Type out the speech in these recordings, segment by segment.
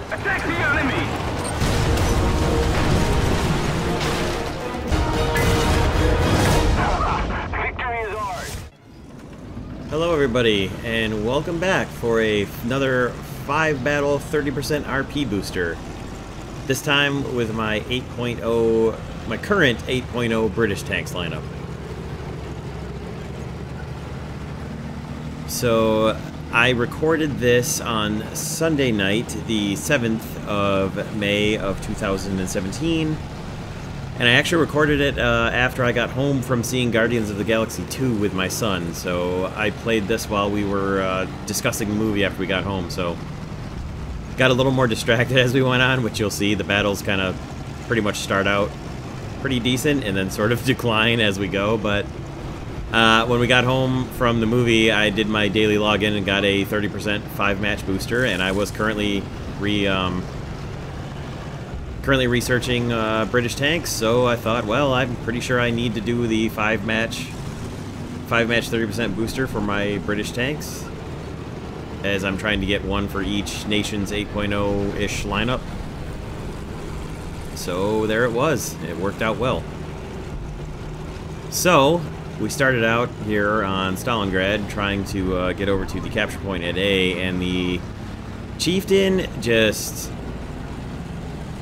Attack the enemy! Victory is ours! Hello everybody, and welcome back for another 5-battle 30% RP booster. This time with my 8.0, my current 8.0 British tanks lineup. So I recorded this on Sunday night, the 7th of May of 2017. And I actually recorded it after I got home from seeing Guardians of the Galaxy 2 with my son. So I played this while we were discussing the movie after we got home. So got a little more distracted as we went on, which you'll see. The battles kind of pretty much start out pretty decent and then sort of decline as we go. But when we got home from the movie, I did my daily login and got a 30% 5-match booster. And I was currently researching British tanks, so I thought, well, I'm pretty sure I need to do the 5-match 30% booster for my British tanks, as I'm trying to get one for each nation's 8.0-ish lineup. So there it was. It worked out well. So we started out here on Stalingrad trying to get over to the capture point at A, and the Chieftain just...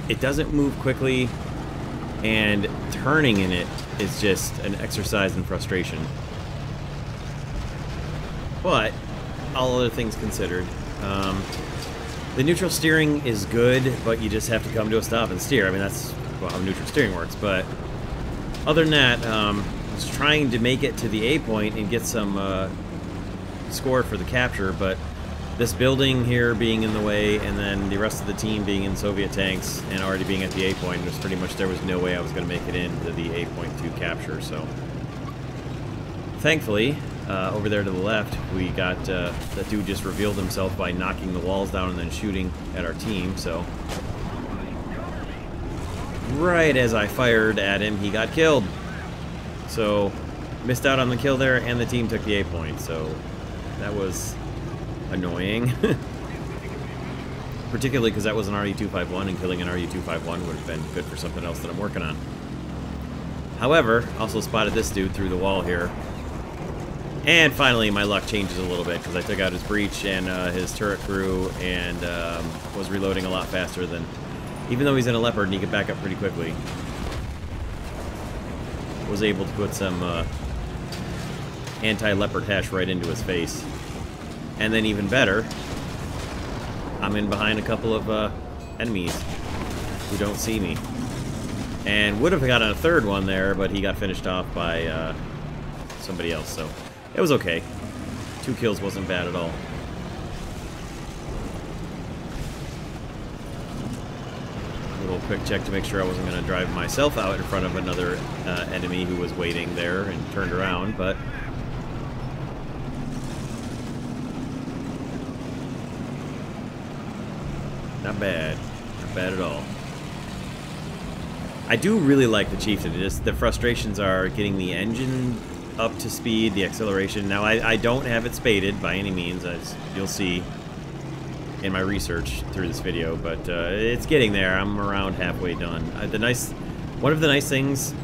it doesn't move quickly, and turning in it is just an exercise in frustration. But, all other things considered, the neutral steering is good, but you just have to come to a stop and steer. I mean, that's how neutral steering works, but other than that, I was trying to make it to the A point and get some score for the capture, but this building here being in the way, and then the rest of the team being in Soviet tanks and already being at the A point, it was pretty much, there was no way I was going to make it into the A point to capture. So thankfully, over there to the left, we got that dude just revealed himself by knocking the walls down and then shooting at our team. So right as I fired at him, he got killed. So missed out on the kill there, and the team took the A point. So that was annoying. Particularly because that was an RU-251, and killing an RU-251 would have been good for something else that I'm working on. However, also spotted this dude through the wall here. And finally, my luck changes a little bit, because I took out his breach and his turret crew, and was reloading a lot faster than... even though he's in a Leopard and he could back up pretty quickly, was able to put some anti-Leopard hash right into his face. And then even better, I'm in behind a couple of enemies who don't see me. And would have gotten a third one there, but he got finished off by somebody else, so it was okay. 2 kills wasn't bad at all. A little quick check to make sure I wasn't going to drive myself out in front of another enemy who was waiting there and turned around, but... not bad. Not bad at all. I do really like the Chieftain. Just the frustrations are getting the engine up to speed, the acceleration. Now, I don't have it spaded by any means, as you'll see in my research through this video, but it's getting there. I'm around halfway done. One of the nice things,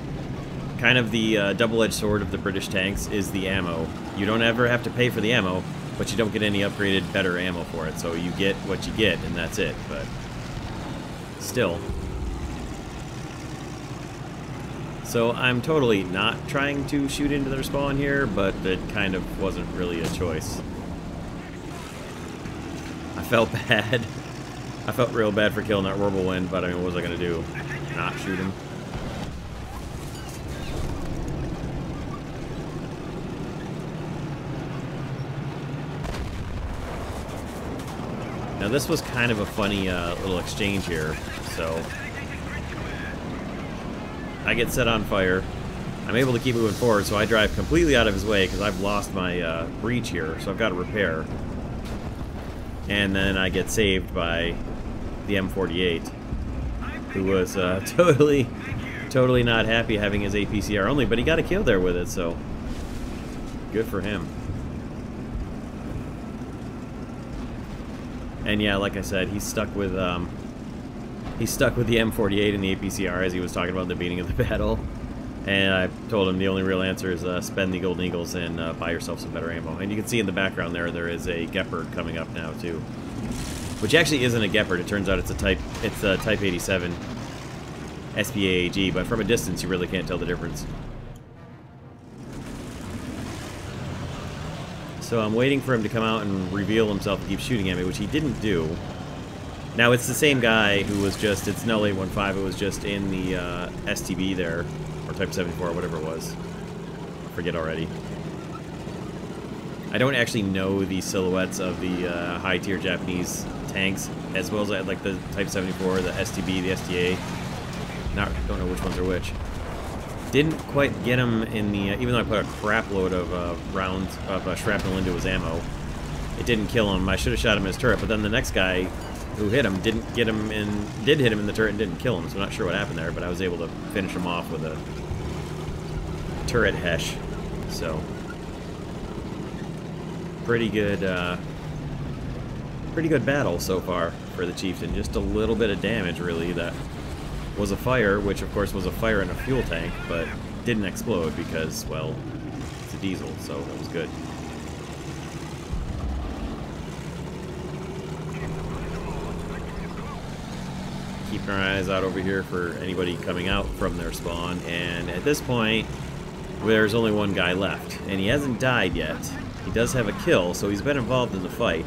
kind of the double-edged sword of the British tanks, is the ammo. You don't ever have to pay for the ammo, but you don't get any upgraded, better ammo for it. So you get what you get, and that's it. But still. So I'm totally not trying to shoot into their spawn here, but it kind of wasn't really a choice. I felt bad. I felt real bad for killing that whirlwind, but I mean, what was I going to do? Not shoot him? Now this was kind of a funny little exchange here. So I get set on fire. I'm able to keep moving forward, so I drive completely out of his way because I've lost my breach here, so I've got to repair. And then I get saved by the M48, who was totally not happy having his APCR only, but he got a kill there with it, so good for him. And yeah, like I said, he's stuck with the M48 and the APCR as he was talking about at the beginning of the battle. And I told him the only real answer is spend the Golden Eagles and buy yourself some better ammo. And you can see in the background there is a Gepard coming up now too, which actually isn't a Gepard. It turns out it's a Type 87 SPAAG, but from a distance you really can't tell the difference. So I'm waiting for him to come out and reveal himself and keep shooting at me, which he didn't do. Now it's the same guy who was just, it's no 815, it was just in the STB there, or Type 74, or whatever it was. I forget already. I don't actually know the silhouettes of the high-tier Japanese tanks, as well as like the Type 74, the STB, the STA. Don't know which ones are which. Didn't quite get him in the, even though I put a crap load of rounds of shrapnel into his ammo, it didn't kill him. I should have shot him in his turret, but then the next guy who hit him did hit him in the turret and didn't kill him, so I'm not sure what happened there, but I was able to finish him off with a turret hesh. So pretty good battle so far for the Chieftain. Just a little bit of damage, really. That was a fire, which of course was a fire in a fuel tank, but didn't explode because, well, it's a diesel, so that was good. Keeping our eyes out over here for anybody coming out from their spawn, and at this point there's only one guy left, and he hasn't died yet. He does have a kill, so he's been involved in the fight,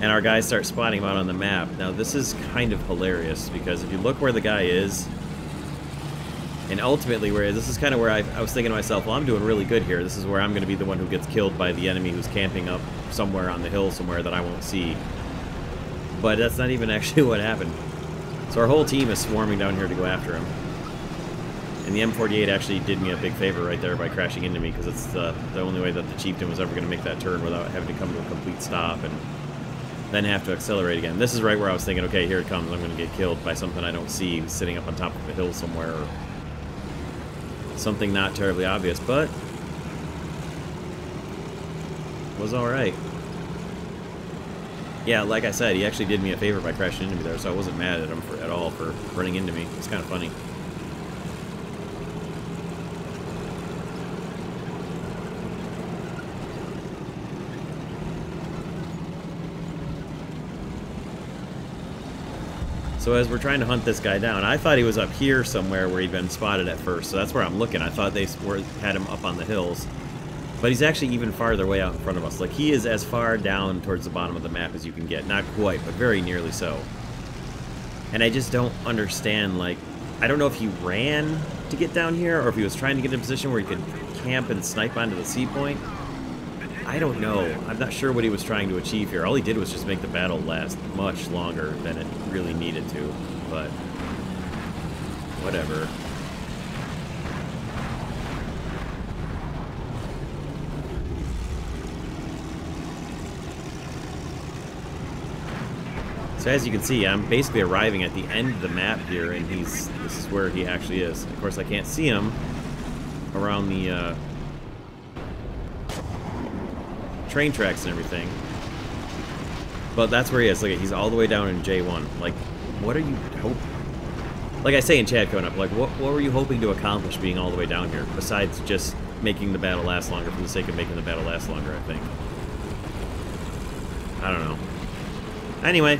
and our guys start spotting him out on the map. Now this is kind of hilarious, because if you look where the guy is, and ultimately this is kind of where I was thinking to myself, well, I'm doing really good here. This is where I'm going to be the one who gets killed by the enemy who's camping up somewhere on the hill somewhere that I won't see. But that's not even actually what happened. So our whole team is swarming down here to go after him. And the M48 actually did me a big favor right there by crashing into me, because it's the only way that the Chieftain was ever going to make that turn without having to come to a complete stop and then have to accelerate again. This is right where I was thinking, okay, here it comes. I'm going to get killed by something I don't see sitting up on top of a hill somewhere, or something not terribly obvious, but was alright. Yeah, like I said, he actually did me a favor by crashing into me there, so I wasn't mad at him at all for running into me. It's kind of funny. So as we're trying to hunt this guy down, I thought he was up here somewhere where he'd been spotted at first, so that's where I'm looking. I thought they had him up on the hills. But he's actually even farther way out in front of us. Like, he is as far down towards the bottom of the map as you can get. Not quite, but very nearly so. And I just don't understand, like, I don't know if he ran to get down here, or if he was trying to get in a position where he could camp and snipe onto the sea point. I don't know. I'm not sure what he was trying to achieve here. All he did was just make the battle last much longer than it really needed to. But whatever. So as you can see, I'm basically arriving at the end of the map here, and this is where he actually is. Of course, I can't see him around the train tracks and everything, but that's where he is. Look, he's all the way down in J1. Like, what are you like I say in chat coming up, like, what were you hoping to accomplish being all the way down here, besides just making the battle last longer for the sake of making the battle last longer, I think. I don't know. Anyway,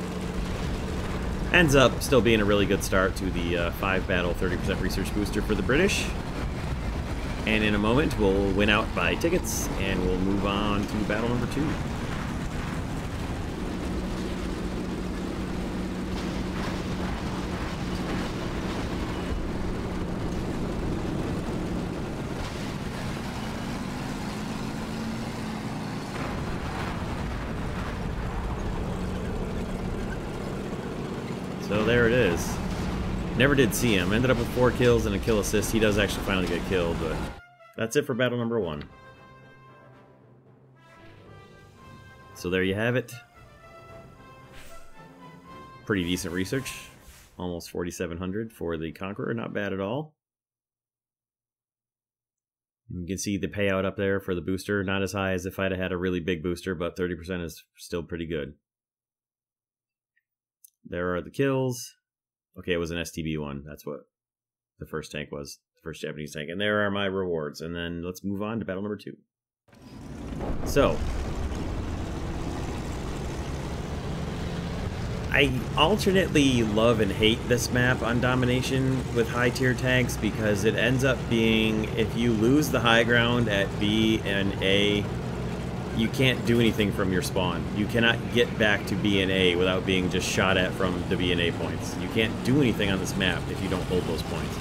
ends up still being a really good start to the 5 battle 30% research booster for the British. And in a moment, we'll win out by tickets, and we'll move on to battle number 2. So there it is. Never did see him. Ended up with 4 kills and a kill assist. He does actually finally get killed, but that's it for battle number 1. So there you have it. Pretty decent research. Almost 4,700 for the Conqueror. Not bad at all. You can see the payout up there for the booster. Not as high as if I'd have had a really big booster, but 30% is still pretty good. There are the kills. Okay, it was an STB one. That's what the first tank was. The first Japanese tank. And there are my rewards. And then let's move on to battle number 2. So, I alternately love and hate this map on Domination with high tier tanks because it ends up being, if you lose the high ground at B and A, you can't do anything from your spawn. You cannot get back to B and A without being just shot at from the B and A points. You can't do anything on this map if you don't hold those points.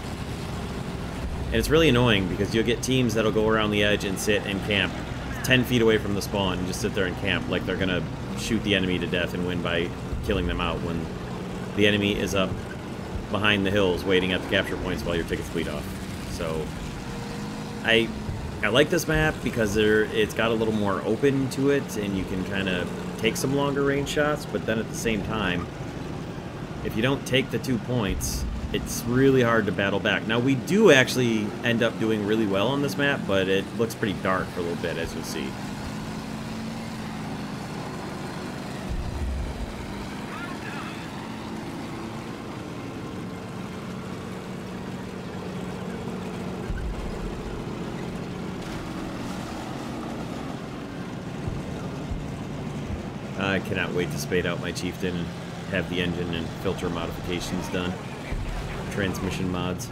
And it's really annoying because you'll get teams that'll go around the edge and sit and camp 10 feet away from the spawn and just sit there and camp like they're gonna shoot the enemy to death and win by killing them out when the enemy is up behind the hills waiting at the capture points while your tickets bleed off. So I like this map because it's got a little more open to it and you can kind of take some longer range shots, but then at the same time, if you don't take the 2 points, it's really hard to battle back. Now we do actually end up doing really well on this map, but it looks pretty dark for a little bit, as you'll see. I cannot wait to spade out my Chieftain and have the engine and filter modifications done. Transmission mods.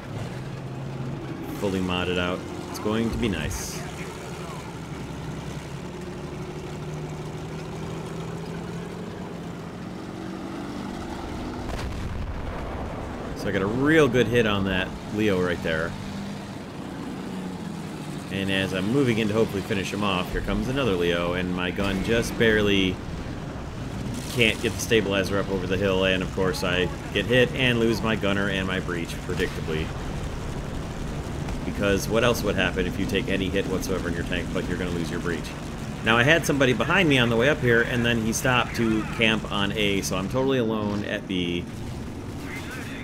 Fully modded out. It's going to be nice. So I got a real good hit on that Leo right there. And as I'm moving in to hopefully finish him off, here comes another Leo, and my gun just barely can't get the stabilizer up over the hill, and of course I get hit and lose my gunner and my breach, predictably. Because what else would happen if you take any hit whatsoever in your tank, but you're going to lose your breach? Now I had somebody behind me on the way up here, and then he stopped to camp on A, so I'm totally alone at B.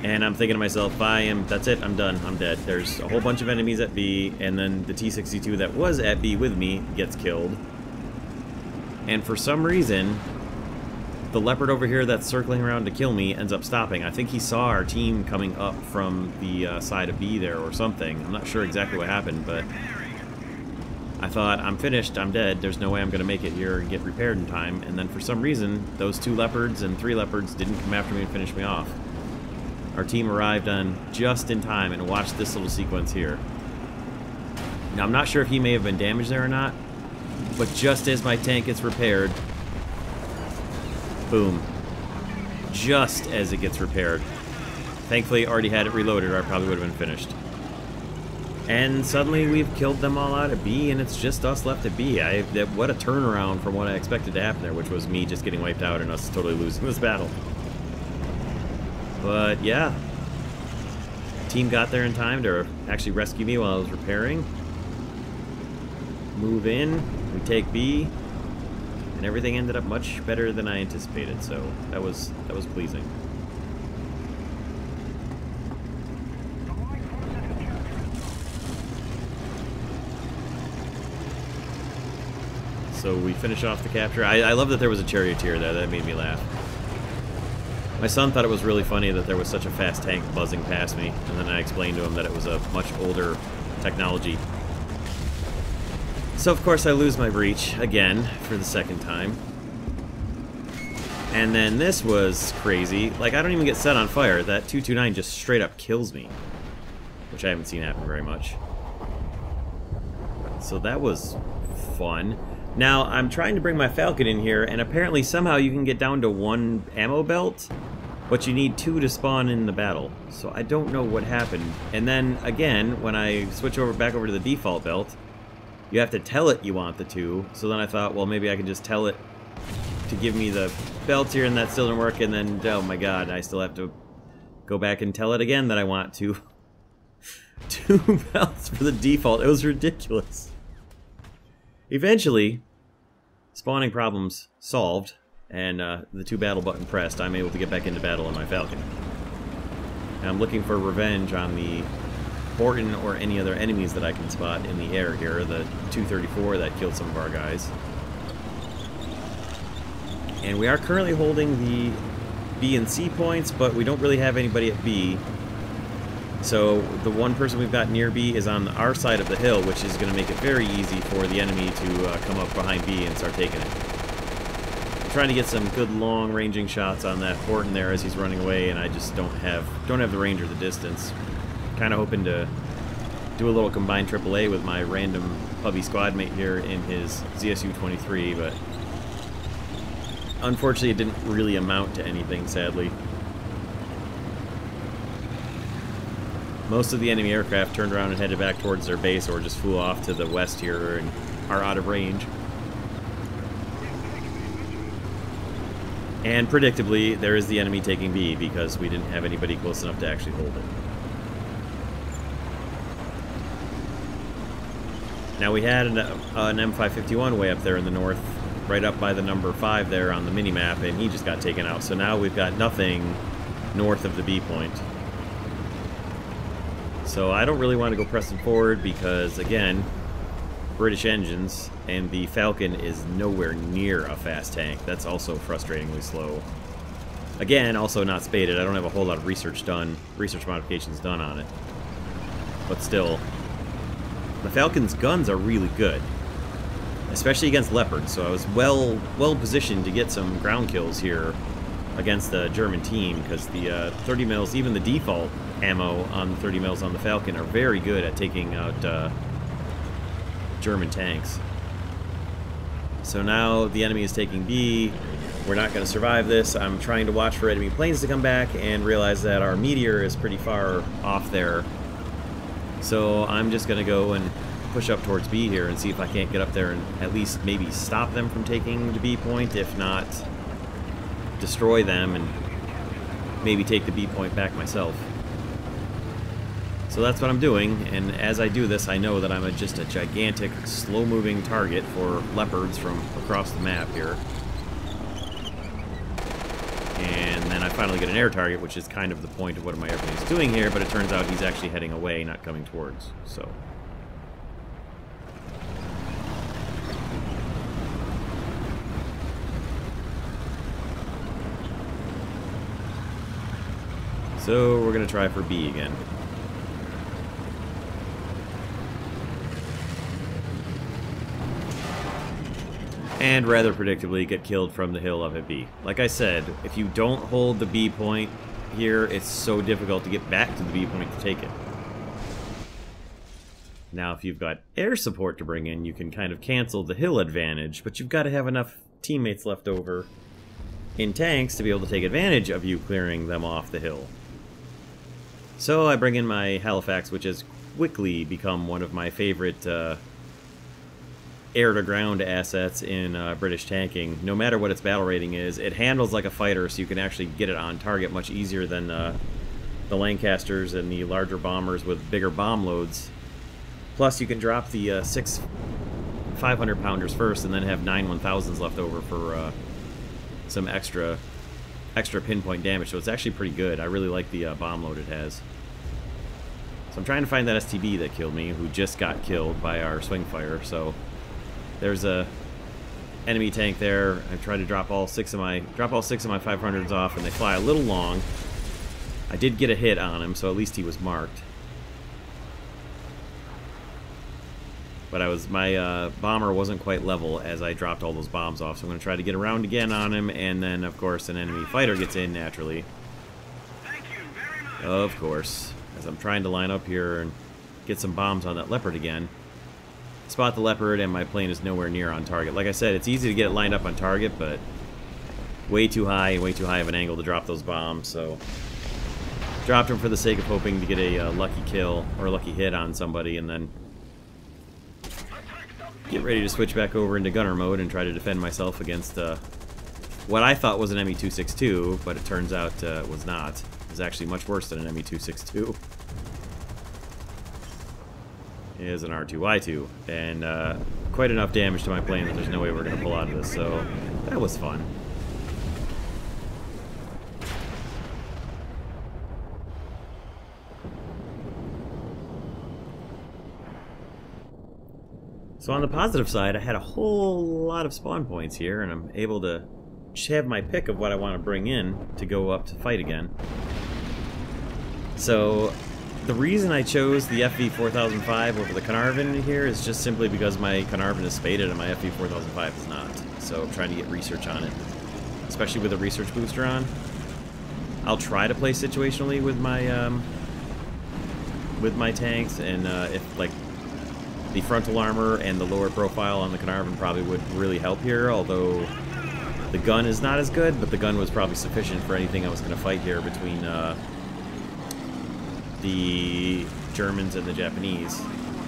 And I'm thinking to myself, that's it, I'm done, I'm dead. There's a whole bunch of enemies at B, and then the T-62 that was at B with me gets killed. And for some reason, the Leopard over here that's circling around to kill me ends up stopping. I think he saw our team coming up from the side of B there or something. I'm not sure exactly what happened, but I thought, I'm finished, I'm dead, there's no way I'm going to make it here and get repaired in time. And then for some reason, those 2 Leopards and 3 Leopards didn't come after me and finish me off. Our team arrived on just in time and watched this little sequence here. Now, I'm not sure if he may have been damaged there or not, but just as my tank gets repaired, boom. Just as it gets repaired. Thankfully, I already had it reloaded or I probably would have been finished. And suddenly we've killed them all out at B, and it's just us left at B. What a turnaround from what I expected to happen there, which was me just getting wiped out and us totally losing this battle. But yeah, team got there in time to actually rescue me while I was repairing. Move in, we take B, and everything ended up much better than I anticipated, so that was pleasing. So we finish off the capture. I love that there was a charioteer there. That made me laugh. My son thought it was really funny that there was such a fast tank buzzing past me, and then I explained to him that it was a much older technology. So of course I lose my breach, again, for the second time. And then this was crazy. Like, I don't even get set on fire. That 229 just straight up kills me. Which I haven't seen happen very much. So that was fun. Now, I'm trying to bring my Falcon in here, and apparently somehow you can get down to 1 ammo belt, but you need 2 to spawn in the battle. So I don't know what happened. And then, again, when I switch back over to the default belt, you have to tell it you want the 2. So then I thought, well, maybe I can just tell it to give me the belt here, and that still didn't work. And then, oh my god, I still have to go back and tell it again that I want 2 belts for the default. It was ridiculous. Eventually, spawning problems solved, and the 2 battle button pressed, I'm able to get back into battle on my Falcon. And I'm looking for revenge on the Horton or any other enemies that I can spot in the air here. The 234 that killed some of our guys. And we are currently holding the B and C points, but we don't really have anybody at B. So the one person we've got near B is on our side of the hill, which is going to make it very easy for the enemy to come up behind B and start taking it. I'm trying to get some good long-ranging shots on that Horton there as he's running away, and I just don't have the range or the distance. Kind of hoping to do a little combined AAA with my random hubby squad mate here in his ZSU-23, but unfortunately it didn't really amount to anything, sadly. Most of the enemy aircraft turned around and headed back towards their base or just flew off to the west here and are out of range. And predictably, there is the enemy taking B because we didn't have anybody close enough to actually hold it. Now we had an M551 way up there in the north, right up by the number 5 there on the minimap, and he just got taken out. So now we've got nothing north of the B point. So I don't really want to go pressing forward because, again, British engines, and the Falcon is nowhere near a fast tank. That's also frustratingly slow. Again, also not spaded. I don't have a whole lot of research modifications done on it. But still, the Falcon's guns are really good, especially against Leopards, so I was well positioned to get some ground kills here against the German team, because the 30 mils, even the default ammo on the 30 mils on the Falcon, are very good at taking out German tanks. So now the enemy is taking B. We're not going to survive this. I'm trying to watch for enemy planes to come back and realize that our meteor is pretty far off there. So I'm just going to go and push up towards B here and see if I can't get up there and at least maybe stop them from taking the B point, if not destroy them and maybe take the B point back myself. So that's what I'm doing, and as I do this, I know that I'm just a gigantic, slow-moving target for Leopards from across the map here. And then I finally get an air target, which is kind of the point of what my airplane is doing here, but it turns out he's actually heading away, not coming towards, so... So we're going to try for B again. And rather predictably get killed from the hill up at B. Like I said, if you don't hold the B point here, it's so difficult to get back to the B point to take it. Now if you've got air support to bring in, you can kind of cancel the hill advantage, but you've got to have enough teammates left over in tanks to be able to take advantage of you clearing them off the hill. So I bring in my Halifax, which has quickly become one of my favorite air-to-ground assets in British tanking. No matter what its battle rating is, it handles like a fighter, so you can actually get it on target much easier than the Lancasters and the larger bombers with bigger bomb loads. Plus, you can drop the 6 500-pounders first and then have 9 1000s left over for some extra pinpoint damage, so it's actually pretty good. I really like the bomb load it has. So I'm trying to find that STB that killed me, who just got killed by our swing fire. So there's a enemy tank there. I tried to drop all six of my 500s off, and they fly a little long. I did get a hit on him, so at least he was marked. But my bomber wasn't quite level as I dropped all those bombs off, so I'm going to try to get around again on him, and then, of course, an enemy fighter gets in naturally. Of course, as I'm trying to line up here and get some bombs on that Leopard again. Spot the Leopard, and my plane is nowhere near on target. Like I said, it's easy to get it lined up on target, but way too high of an angle to drop those bombs, so... dropped them for the sake of hoping to get a lucky kill, or a lucky hit on somebody, and then get ready to switch back over into gunner mode and try to defend myself against what I thought was an Me-262, but it turns out it was not. It was actually much worse than an Me-262. It is an R2Y2, and quite enough damage to my plane that there's no way we're going to pull out of this, so that was fun. So on the positive side, I had a whole lot of spawn points here, and I'm able to have my pick of what I want to bring in to go up to fight again. So the reason I chose the FV4005 over the Carnarvon here is just simply because my Carnarvon is spaded and my FV4005 is not. So I'm trying to get research on it, especially with a research booster on. I'll try to play situationally with my tanks, and if like the frontal armor and the lower profile on the Carnarvon probably would really help here, although the gun is not as good, but the gun was probably sufficient for anything I was going to fight here between the Germans and the Japanese.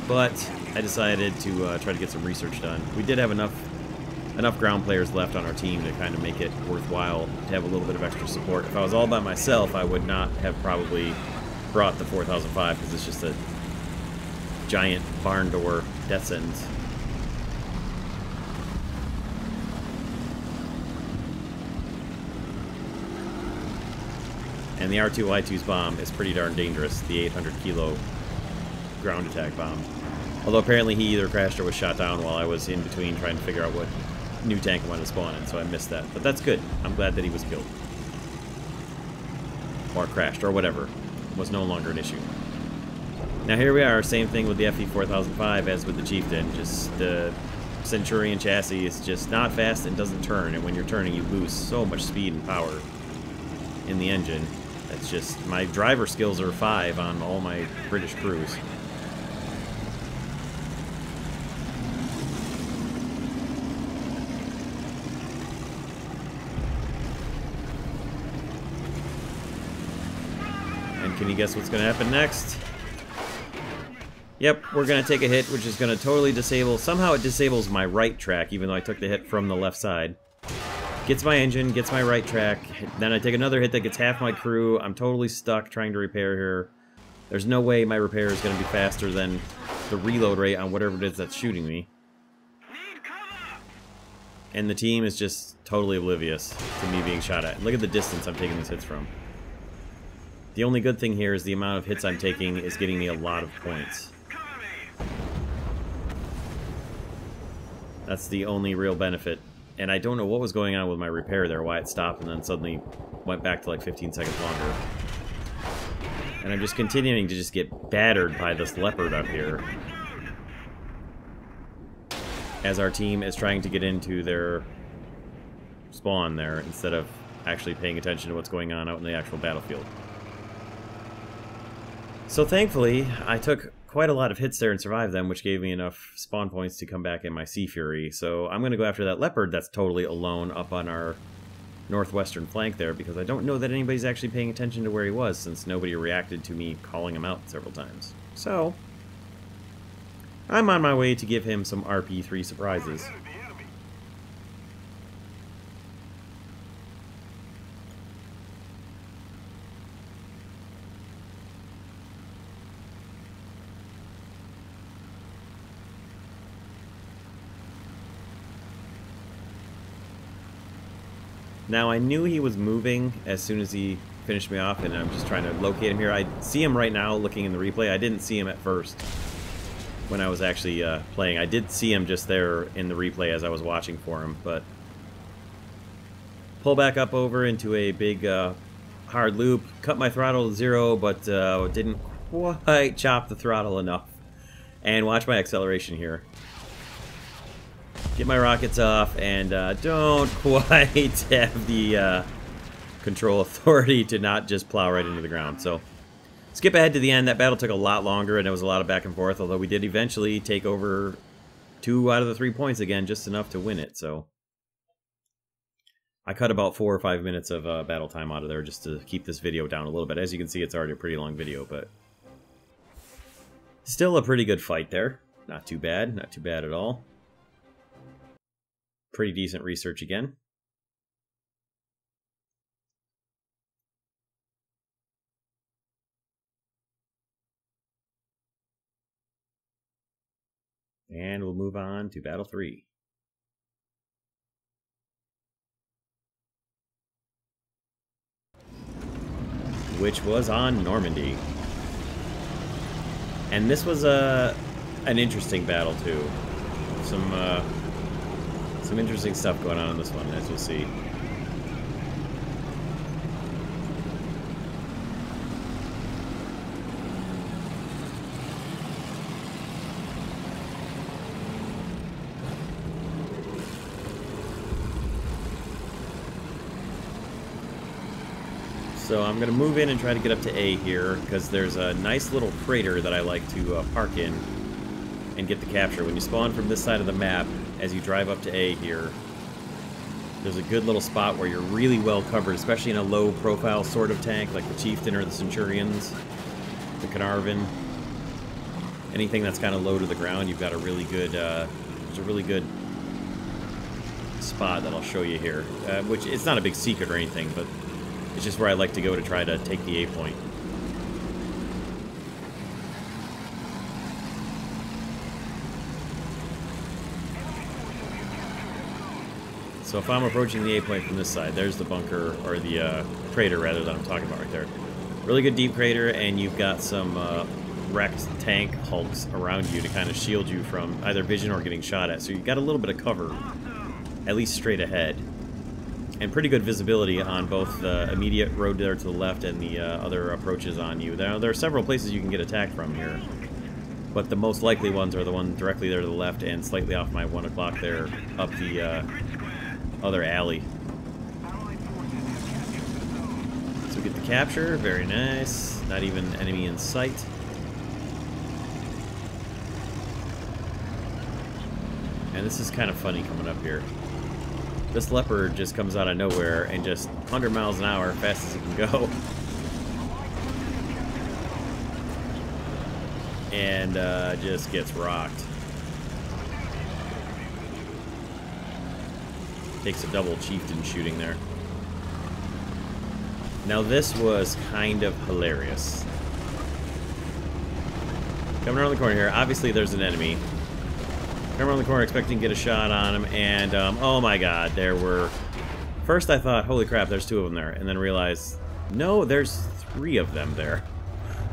But I decided to try to get some research done. We did have enough ground players left on our team to kind of make it worthwhile to have a little bit of extra support. If I was all by myself, I would not have probably brought the 4005 because it's just a giant barn door death sentence. And the R2Y2's bomb is pretty darn dangerous, the 800 kilo ground attack bomb. Although apparently he either crashed or was shot down while I was in between trying to figure out what new tank I wanted to spawn in, so I missed that. But that's good. I'm glad that he was killed. Or crashed, or whatever. It was no longer an issue. Now here we are, same thing with the FE4005 as with the Chieftain. Just the Centurion chassis is just not fast and doesn't turn, and when you're turning you lose so much speed and power in the engine. That's just, my driver skills are 5 on all my British crews. And can you guess what's going to happen next? Yep, we're going to take a hit, which is going to totally disable, somehow it disables my right track, even though I took the hit from the left side. Gets my engine, gets my right track, then I take another hit that gets half my crew. I'm totally stuck trying to repair here. There's no way my repair is going to be faster than the reload rate on whatever it is that's shooting me. And the team is just totally oblivious to me being shot at. Look at the distance I'm taking these hits from. The only good thing here is the amount of hits I'm taking is getting me a lot of points. That's the only real benefit. And I don't know what was going on with my repair there, why it stopped and then suddenly went back to like 15 seconds longer. And I'm just continuing to just get battered by this leopard up here, as our team is trying to get into their spawn there instead of actually paying attention to what's going on out in the actual battlefield. So thankfully, I took quite a lot of hits there and survived them, which gave me enough spawn points to come back in my Sea Fury. So I'm going to go after that leopard that's totally alone up on our northwestern flank there, because I don't know that anybody's actually paying attention to where he was, since nobody reacted to me calling him out several times. So I'm on my way to give him some RP3 surprises. Now, I knew he was moving as soon as he finished me off, and I'm just trying to locate him here. I see him right now looking in the replay. I didn't see him at first when I was actually playing. I did see him just there in the replay as I was watching for him, but pull back up over into a big hard loop, cut my throttle to 0, but didn't quite chop the throttle enough. And watch my acceleration here. Get my rockets off, and don't quite have the control authority to not just plow right into the ground. So, skip ahead to the end. That battle took a lot longer, and it was a lot of back and forth, although we did eventually take over 2 out of the 3 points again, just enough to win it. So, I cut about 4 or 5 minutes of battle time out of there just to keep this video down a little bit. As you can see, it's already a pretty long video, but still a pretty good fight there. Not too bad. Not too bad at all. Pretty decent research again. And we'll move on to Battle 3. Which was on Normandy. And this was an interesting battle too. Some interesting stuff going on in this one, as you'll see. So I'm going to move in and try to get up to A here, because there's a nice little crater that I like to park in and get the capture. When you spawn from this side of the map, as you drive up to A here, there's a good little spot where you're really well covered, especially in a low-profile sort of tank, like the Chieftain or the Centurions, the Carnarvon. Anything that's kind of low to the ground, you've got a really good, there's a really good spot that I'll show you here. Which, it's not a big secret or anything, but it's just where I like to go to try to take the A point. So if I'm approaching the A point from this side, there's the bunker, or the crater rather, that I'm talking about right there. Really good deep crater, and you've got some wrecked tank hulks around you to kind of shield you from either vision or getting shot at. So you've got a little bit of cover, at least straight ahead. And pretty good visibility on both the immediate road there to the left and the other approaches on you. Now, there are several places you can get attacked from here, but the most likely ones are the one directly there to the left and slightly off my 1 o'clock there up the other alley. So get the capture, very nice. Not even enemy in sight. And this is kind of funny coming up here. This leopard just comes out of nowhere and just 100 miles an hour, fast as it can go. And just gets rocked. Takes a double chieftain shooting there. Now this was kind of hilarious. Coming around the corner here, obviously there's an enemy. Come around the corner expecting to get a shot on him, and oh my god, there were... First I thought, holy crap, there's 2 of them there, and then realized, no, there's 3 of them there.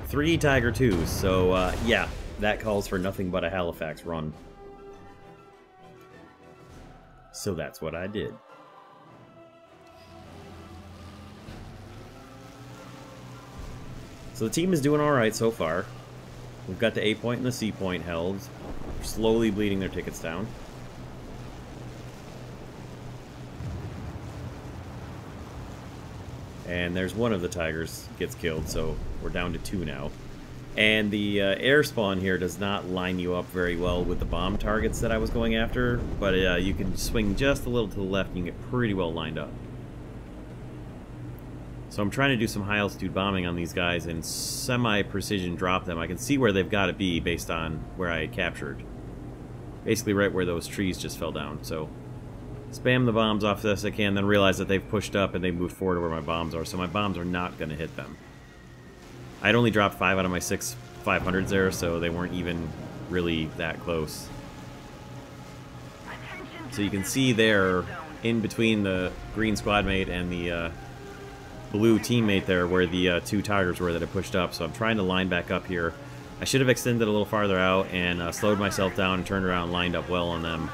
3 Tiger 2s, so yeah, that calls for nothing but a Halifax run. So that's what I did. So the team is doing alright so far. We've got the A point and the C point held. We're slowly bleeding their tickets down. And there's one of the Tigers gets killed, so we're down to 2 now. And the air spawn here does not line you up very well with the bomb targets that I was going after, but you can swing just a little to the left and you get pretty well lined up. So I'm trying to do some high-altitude bombing on these guys and semi-precision drop them. I can see where they've got to be based on where I captured. Basically right where those trees just fell down. So spam the bombs off this I can, then realize that they've pushed up and they've moved forward to where my bombs are, so my bombs are not going to hit them. I'd only dropped 5 out of my 6 500s there, so they weren't even really that close. So you can see there, in between the green squad mate and the blue teammate there, where the 2 Tigers were that had pushed up. So I'm trying to line back up here. I should have extended a little farther out and slowed myself down and turned around and lined up well on them.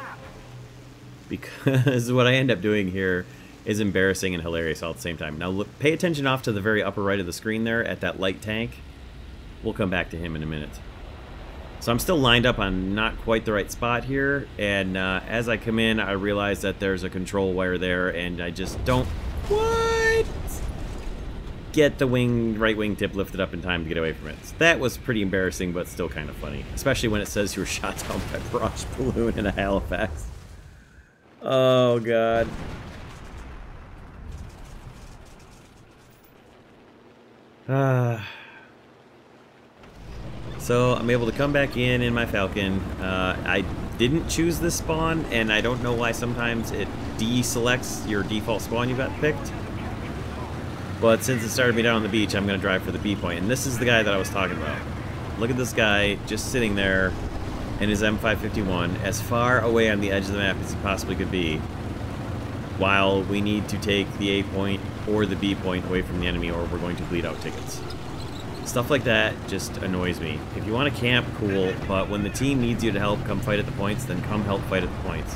Because what I end up doing here is embarrassing and hilarious all at the same time. Now look, pay attention off to the very upper right of the screen there at that light tank. We'll come back to him in a minute. So I'm still lined up on not quite the right spot here, and as I come in I realize that there's a control wire there, and I just don't quite get the right wing tip lifted up in time to get away from it. So that was pretty embarrassing, but still kind of funny, especially when it says you were shot down by a barrage balloon in a Halifax. Oh god. So I'm able to come back in my Falcon. I didn't choose this spawn, and I don't know why sometimes it deselects your default spawn you got picked. But since it started me down on the beach, I'm going to drive for the B point. And this is the guy that I was talking about. Look at this guy just sitting there in his M551, as far away on the edge of the map as he possibly could be, while we need to take the A point or the B point away from the enemy, or we're going to bleed out tickets. Stuff like that just annoys me. If you want to camp, cool, but when the team needs you to help come fight at the points, then come help fight at the points.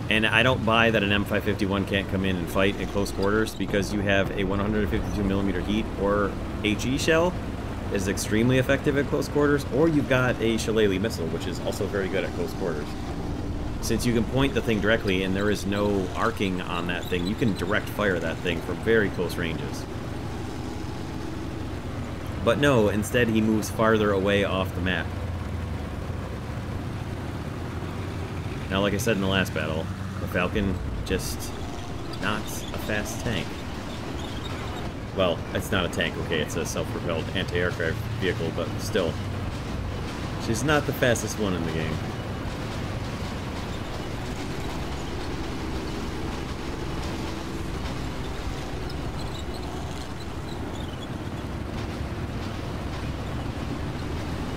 And I don't buy that an M551 can't come in and fight at close quarters, because you have a 152mm heat or HE shell that is extremely effective at close quarters, or you've got a Shillelagh missile, which is also very good at close quarters. Since you can point the thing directly and there is no arcing on that thing, you can direct fire that thing from very close ranges. But no, instead he moves farther away off the map. Now, like I said in the last battle, the Falcon just not a fast tank. Well, it's not a tank, okay, it's a self-propelled anti-aircraft vehicle, but still. She's not the fastest one in the game.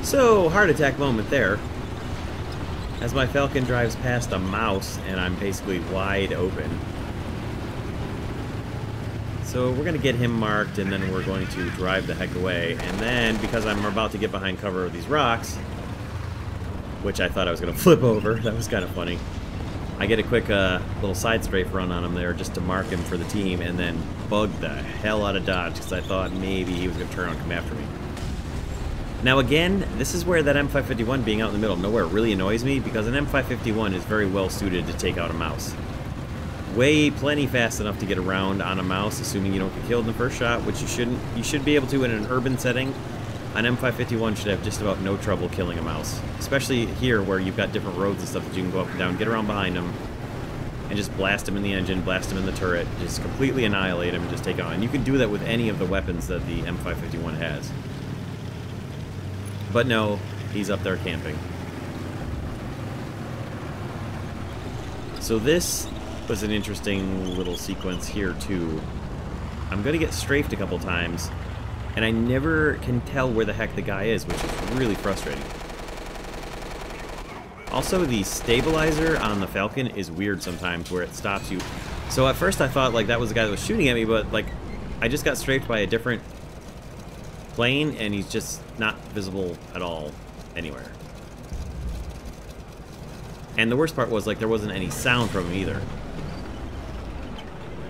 So, heart attack moment there. As my Falcon drives past a mouse, and I'm basically wide open. So we're going to get him marked, and then we're going to drive the heck away. And then, because I'm about to get behind cover of these rocks, which I thought I was going to flip over, that was kind of funny, I get a quick little side strafe run on him there just to mark him for the team, and then bug the hell out of dodge, because I thought maybe he was going to turn around and come after me. Now again, this is where that M551 being out in the middle of nowhere really annoys me, because an M551 is very well suited to take out a mouse. Plenty fast enough to get around on a mouse, assuming you don't get killed in the first shot, which you shouldn't. You should be able to in an urban setting. An M551 should have just about no trouble killing a mouse. Especially here where you've got different roads and stuff that you can go up and down, get around behind them, and just blast them in the engine, blast them in the turret, just completely annihilate them and just take it on. And you can do that with any of the weapons that the M551 has. But no, he's up there camping. So this was an interesting little sequence here too. I'm gonna get strafed a couple times, and I never can tell where the heck the guy is, which is really frustrating. Also, the stabilizer on the Falcon is weird sometimes, where it stops you. So at first I thought like that was the guy that was shooting at me, but like I just got strafed by a different plane, and he's just not visible at all anywhere. And the worst part was like there wasn't any sound from him either.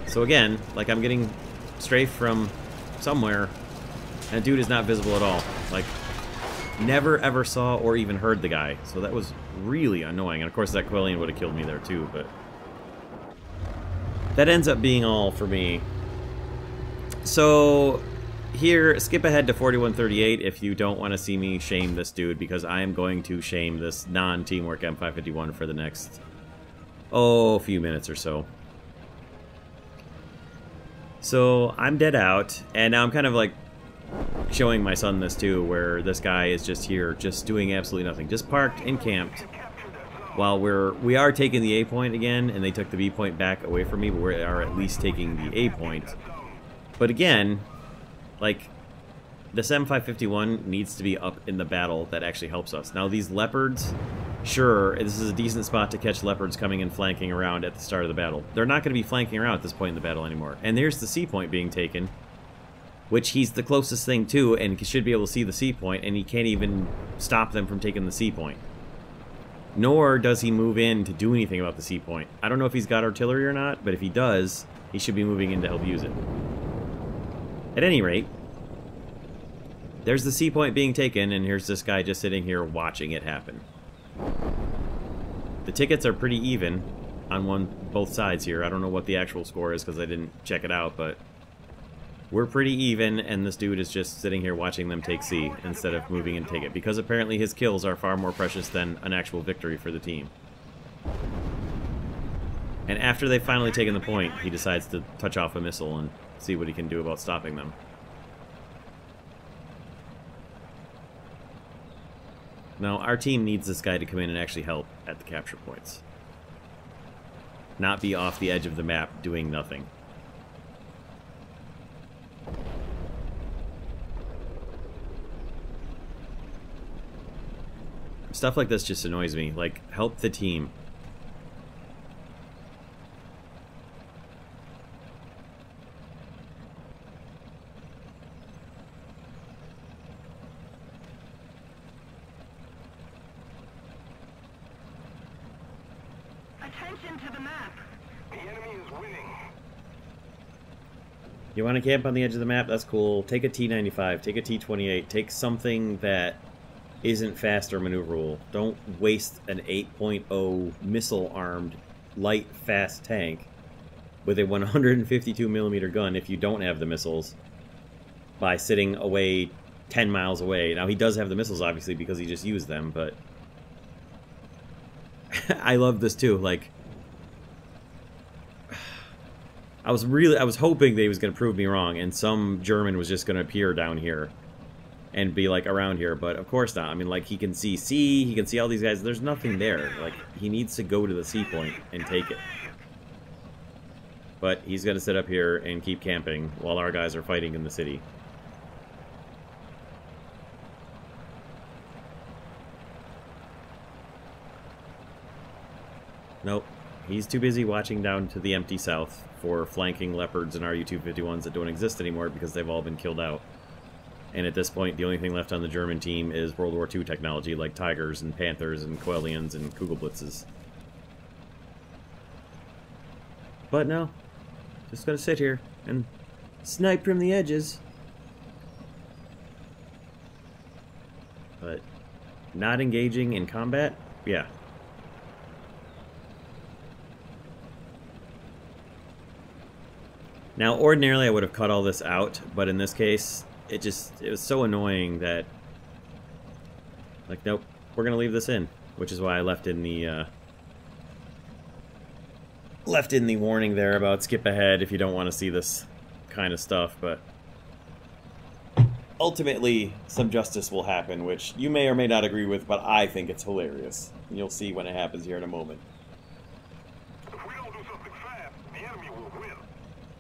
So again, like I'm getting strafed from somewhere, and the dude is not visible at all. Like, never ever saw or even heard the guy. So that was really annoying. And of course that Quellian would have killed me there too, but that ends up being all for me. So here, skip ahead to 4138 if you don't want to see me shame this dude, because I am going to shame this non-teamwork M551 for the next, few minutes or so. So I'm dead out, and now I'm kind of like showing my son this too, where this guy is just here, just doing absolutely nothing, just parked and camped, while we are taking the A point again, and they took the B point back away from me, but we are at least taking the A point. But again, like, this M551 needs to be up in the battle. That actually helps us. Now these leopards, sure, this is a decent spot to catch leopards coming and flanking around at the start of the battle. They're not going to be flanking around at this point in the battle anymore. And there's the C point being taken, which he's the closest thing to, and he should be able to see the C point, and he can't even stop them from taking the C point. Nor does he move in to do anything about the C point. I don't know if he's got artillery or not, but if he does, he should be moving in to help use it. At any rate, there's the C point being taken, and here's this guy just sitting here watching it happen. The tickets are pretty even on both sides here. I don't know what the actual score is because I didn't check it out, but we're pretty even, and this dude is just sitting here watching them take C instead of moving and take it, because apparently his kills are far more precious than an actual victory for the team. And after they've finally taken the point, he decides to touch off a missile and see what he can do about stopping them. Now, our team needs this guy to come in and actually help at the capture points. Not be off the edge of the map doing nothing. Stuff like this just annoys me. Like, help the team. Attention to the map. The enemy is winning. You want to camp on the edge of the map? That's cool. Take a T-95, take a T-28, take something that isn't fast or maneuverable. Don't waste an 8.0 missile-armed, light, fast tank with a 152mm gun if you don't have the missiles by sitting away 10 miles away. Now, he does have the missiles, obviously, because he just used them, but... I love this, too. Like, I was hoping that he was going to prove me wrong, and some German was just going to appear down here and be, like, around here, but of course not. I mean, like, he can see C, he can see all these guys. There's nothing there. Like, he needs to go to the C point and take it. But he's going to sit up here and keep camping while our guys are fighting in the city. Nope. He's too busy watching down to the empty south for flanking Leopards and RU-251s that don't exist anymore because they've all been killed out. And at this point, the only thing left on the German team is World War II technology like Tigers and Panthers and Quellians and Kugelblitzes. But no. Just gonna sit here and snipe from the edges. But not engaging in combat? Yeah. Now, ordinarily I would have cut all this out, but in this case, it was so annoying that, like, nope, we're gonna leave this in, which is why I left in the warning there about skip ahead if you don't want to see this kind of stuff, but ultimately some justice will happen, which you may or may not agree with, but I think it's hilarious. You'll see when it happens here in a moment.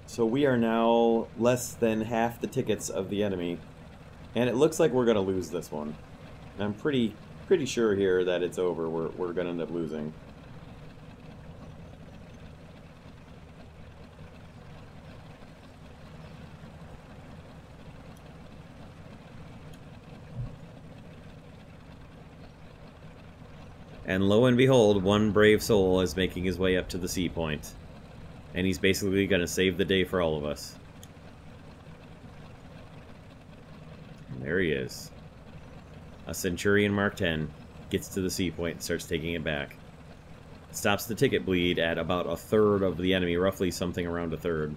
So we are now less than half the tickets of the enemy, and it looks like we're going to lose this one. I'm pretty sure here that it's over. We're going to end up losing. And lo and behold, one brave soul is making his way up to the sea point. And he's basically going to save the day for all of us. And there he is. A Centurion Mark 10 gets to the sea point and starts taking it back. Stops the ticket bleed at about a third of the enemy, roughly something around a third.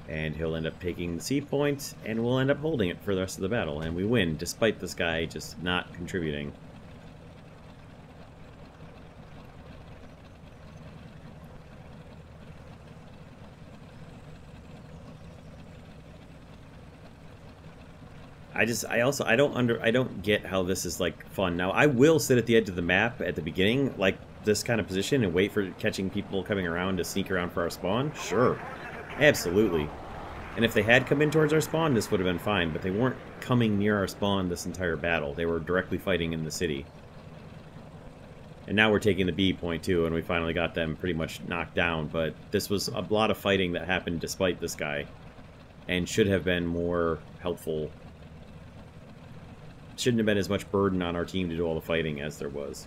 And he'll end up taking the sea point, and we'll end up holding it for the rest of the battle. And we win, despite this guy just not contributing. I don't get how this is, like, fun. Now, I will sit at the edge of the map at the beginning, like this kind of position, and wait for catching people coming around to sneak around for our spawn. Sure. Absolutely. And if they had come in towards our spawn, this would have been fine, but they weren't coming near our spawn this entire battle. They were directly fighting in the city. And now we're taking the B point, too, and we finally got them pretty much knocked down, but this was a lot of fighting that happened despite this guy, and should have been more helpful. Shouldn't have been as much burden on our team to do all the fighting as there was.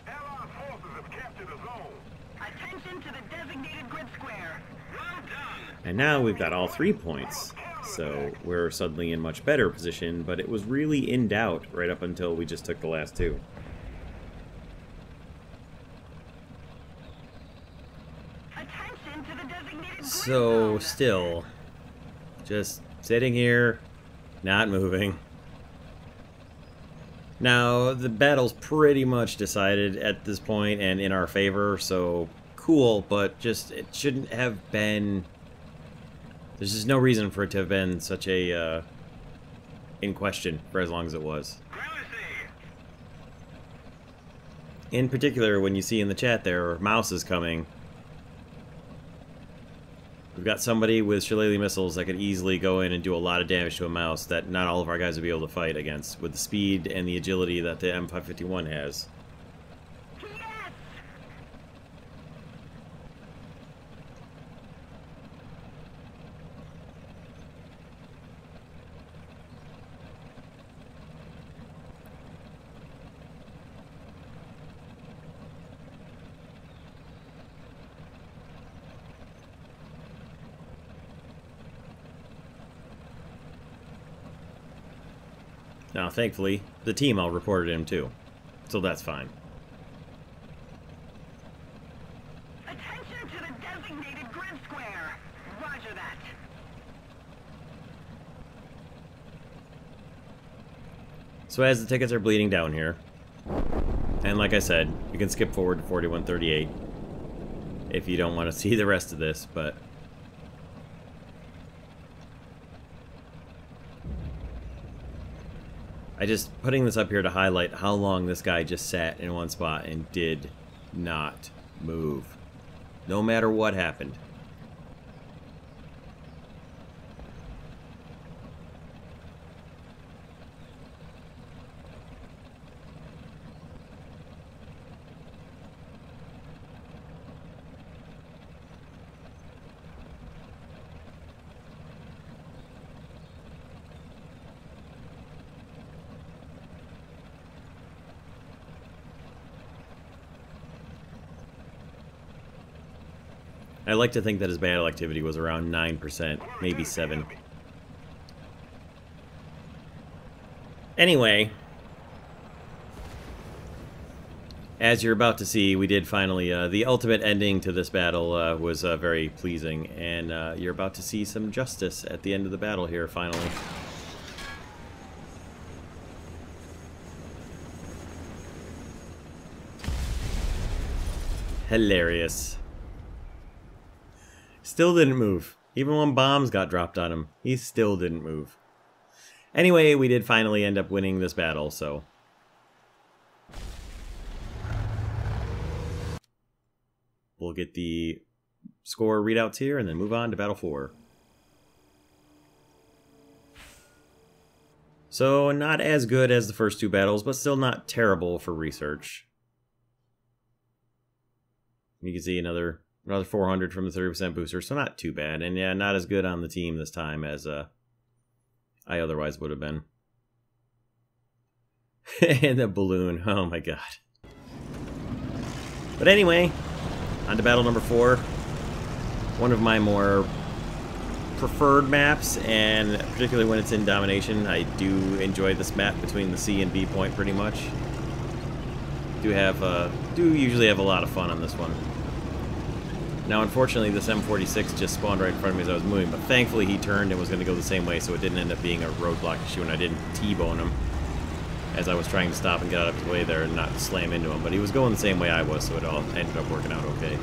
Allied forces have captured a zone. Attention to the designated grid square. Well done. And now we've got all 3 points, so we're suddenly in much better position, but it was really in doubt right up until we just took the last 2. So, still, just sitting here, not moving. Now, the battle's pretty much decided at this point and in our favor, so cool, but just, it shouldn't have been... There's just no reason for it to have been such a, in question for as long as it was. In particular, when you see in the chat there, Mouse is coming. We've got somebody with shillelagh missiles that could easily go in and do a lot of damage to a mouse that not all of our guys would be able to fight against, with the speed and the agility that the Mk./51 has. Now, thankfully, the team all reported him too, so that's fine. Attention to the designated grid square. Roger that. So as the tickets are bleeding down here, and like I said, you can skip forward to 4138 if you don't want to see the rest of this, but I just putting this up here to highlight how long this guy just sat in one spot and did not move, no matter what happened. I like to think that his battle activity was around 9%, maybe 7%. Anyway, as you're about to see, we did finally, the ultimate ending to this battle was very pleasing, and you're about to see some justice at the end of the battle here, finally. Hilarious. Still didn't move. Even when bombs got dropped on him, he still didn't move. Anyway, we did finally end up winning this battle, so we'll get the score readouts here and then move on to Battle 4. So, not as good as the first two battles, but still not terrible for research. You can see another 400 from the 30% booster, so not too bad. And yeah, not as good on the team this time as I otherwise would have been. And the balloon, oh my god. But anyway, on to battle number 4. One of my more preferred maps, and particularly when it's in domination, I do enjoy this map between the C and B point pretty much. Do usually have a lot of fun on this one. Now, unfortunately, this M46 just spawned right in front of me as I was moving, but thankfully he turned and was going to go the same way, so it didn't end up being a roadblock issue, and I didn't T-bone him as I was trying to stop and get out of his way there and not slam into him. But he was going the same way I was, so it all ended up working out okay.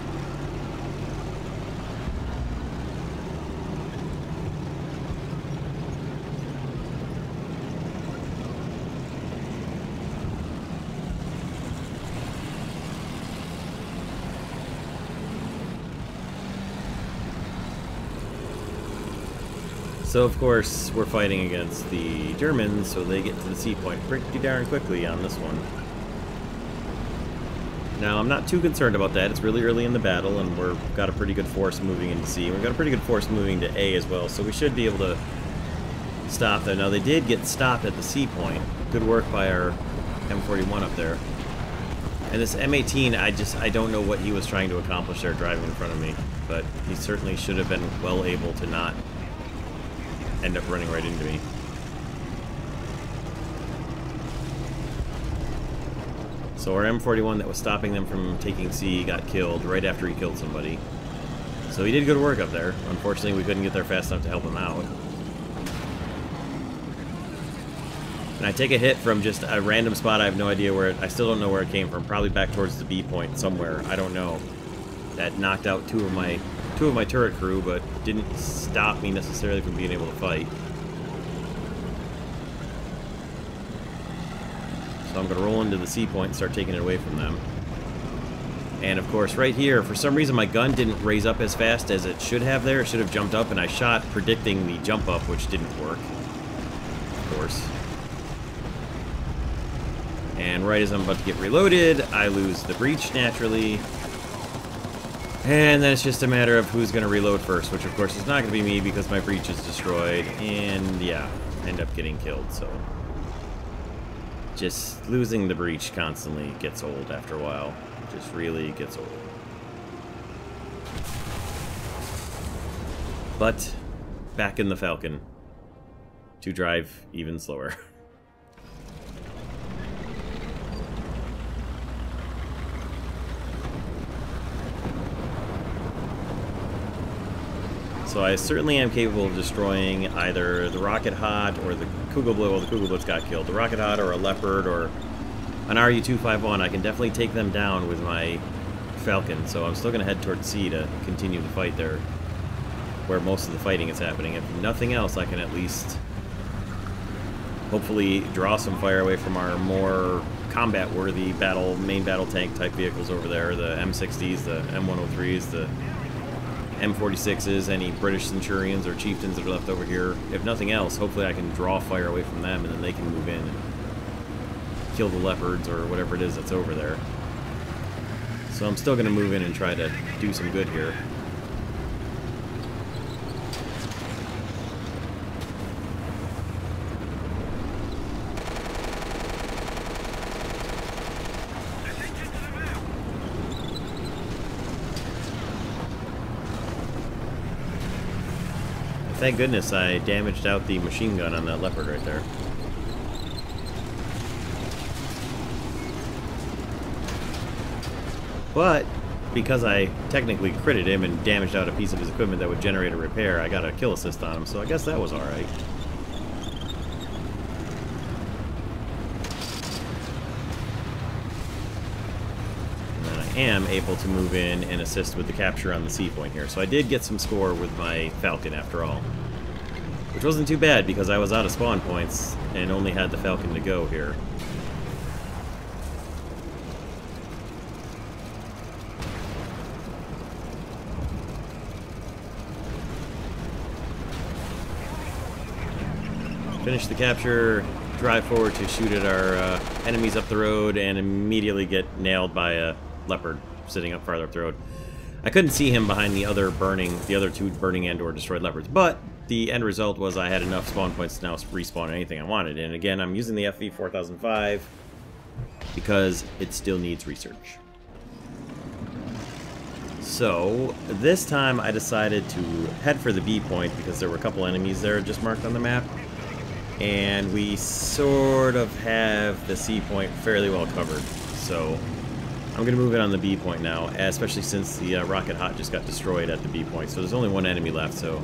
So, of course, we're fighting against the Germans, so they get to the C point pretty darn quickly on this one. Now, I'm not too concerned about that. It's really early in the battle, and we've got a pretty good force moving into C. We've got a pretty good force moving to A as well, so we should be able to stop there. Now, they did get stopped at the C point. Good work by our M41 up there. And this M18, I don't know what he was trying to accomplish there driving in front of me, but he certainly should have been well able to not end up running right into me. So our M41 that was stopping them from taking C got killed right after he killed somebody. So he did good work up there. Unfortunately, we couldn't get there fast enough to help him out. And I take a hit from just a random spot. I have no idea where I still don't know where it came from. Probably back towards the B point somewhere. I don't know. That knocked out two of my turret crew, but didn't stop me necessarily from being able to fight. So I'm going to roll into the C point and start taking it away from them. And of course, right here, for some reason my gun didn't raise up as fast as it should have there. It should have jumped up, and I shot predicting the jump up, which didn't work, of course. And right as I'm about to get reloaded, I lose the breach naturally. And then it's just a matter of who's going to reload first, which of course is not going to be me because my breach is destroyed. And yeah, end up getting killed, so just losing the breach constantly gets old after a while. It just really gets old. But back in the Falcon to drive even slower. So I certainly am capable of destroying either the Rocket Hot or the Kugelblitz. Well, the Kugelblitz got killed. The Rocket Hot or a Leopard or an RU-251. I can definitely take them down with my Falcon. So I'm still going to head towards C to continue the fight there, where most of the fighting is happening. If nothing else, I can at least hopefully draw some fire away from our more combat-worthy main battle tank type vehicles over there. The M60s, the M103s, the M46s, any British Centurions or Chieftains that are left over here. If nothing else, hopefully I can draw fire away from them and then they can move in and kill the Leopards or whatever it is that's over there. So I'm still going to move in and try to do some good here. Thank goodness I damaged out the machine gun on that Leopard right there. But because I technically critted him and damaged out a piece of his equipment that would generate a repair, I got a kill assist on him, so I guess that was alright. Am able to move in and assist with the capture on the C point here. So I did get some score with my Falcon after all, which wasn't too bad because I was out of spawn points and only had the Falcon to go here. Finish the capture, drive forward to shoot at our enemies up the road, and immediately get nailed by a Leopard sitting up farther up the road. I couldn't see him behind the other two burning and/or destroyed Leopards, but the end result was I had enough spawn points to now respawn anything I wanted. And again, I'm using the FV4005 because it still needs research. So this time I decided to head for the B point because there were a couple enemies there just marked on the map, and we sort of have the C point fairly well covered. So I'm going to move in on the B point now, especially since the Rocket Hot just got destroyed at the B point. So there's only one enemy left, so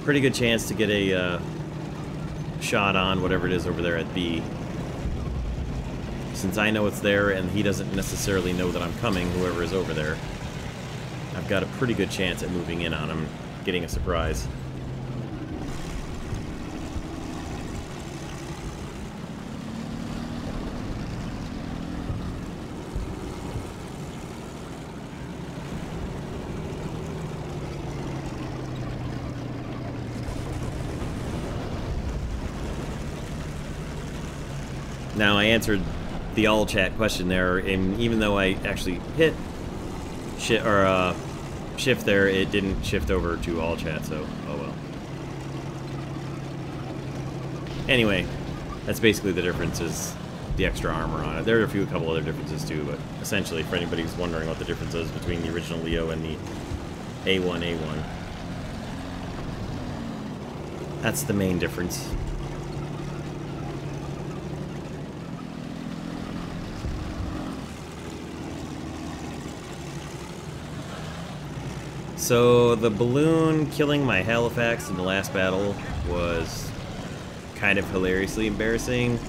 pretty good chance to get a shot on whatever it is over there at B. Since I know it's there and he doesn't necessarily know that I'm coming, whoever is over there, I've got a pretty good chance at moving in on him, getting a surprise. Now, I answered the all chat question there, and even though I actually hit shift there, it didn't shift over to all chat, so oh well. Anyway, that's basically the difference, is the extra armor on it. There are a couple other differences too, but essentially, for anybody who's wondering what the difference is between the original Leo and the A1A1, that's the main difference. So the balloon killing my Halifax in the last battle was kind of hilariously embarrassing.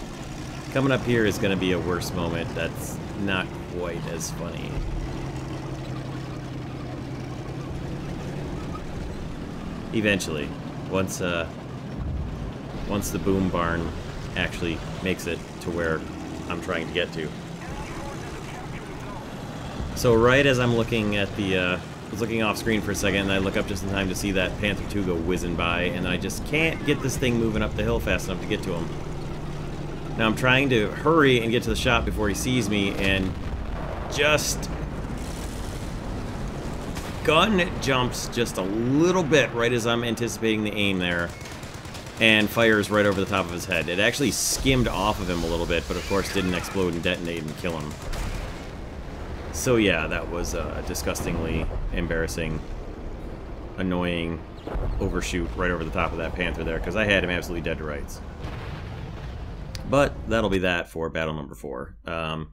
Coming up here is going to be a worse moment that's not quite as funny. Eventually, once the boom barn actually makes it to where I'm trying to get to. So right as I'm looking at the I was looking off screen for a second, and I look up just in time to see that Panther II go whizzing by, and I just can't get this thing moving up the hill fast enough to get to him. Now I'm trying to hurry and get to the shot before he sees me, and just gun jumps just a little bit right as I'm anticipating the aim there, and fires right over the top of his head. It actually skimmed off of him a little bit, but of course didn't explode and detonate and kill him. So yeah, that was a disgustingly embarrassing, annoying overshoot right over the top of that Panther there, because I had him absolutely dead to rights. But that'll be that for battle number 4. The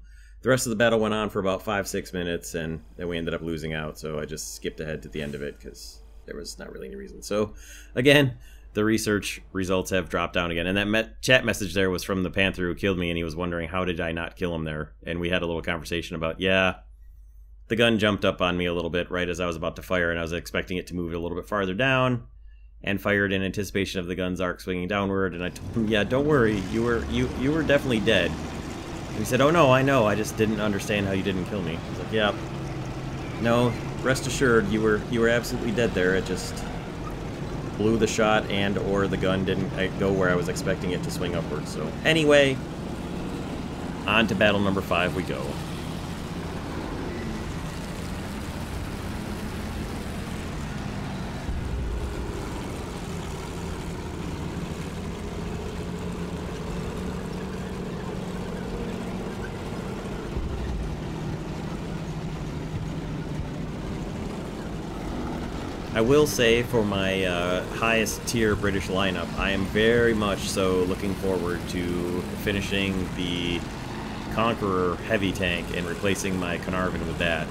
rest of the battle went on for about 5-6 minutes, and then we ended up losing out, so I just skipped ahead to the end of it, because there was not really any reason. So, again, the research results have dropped down again. And that chat message there was from the Panther who killed me, and he was wondering, how did I not kill him there? And we had a little conversation about, yeah, the gun jumped up on me a little bit right as I was about to fire, and I was expecting it to move a little bit farther down, and fired in anticipation of the gun's arc swinging downward. And I told him, yeah, don't worry, you were definitely dead. And he said, oh no, I know, I just didn't understand how you didn't kill me. I was like, yeah, no, rest assured, you were absolutely dead there. It just blew the shot, and or the gun didn't go where I was expecting it to swing upwards. So anyway, on to battle number 5 we go. I will say, for my highest tier British lineup, I am very much so looking forward to finishing the Conqueror heavy tank and replacing my Carnarvon with that,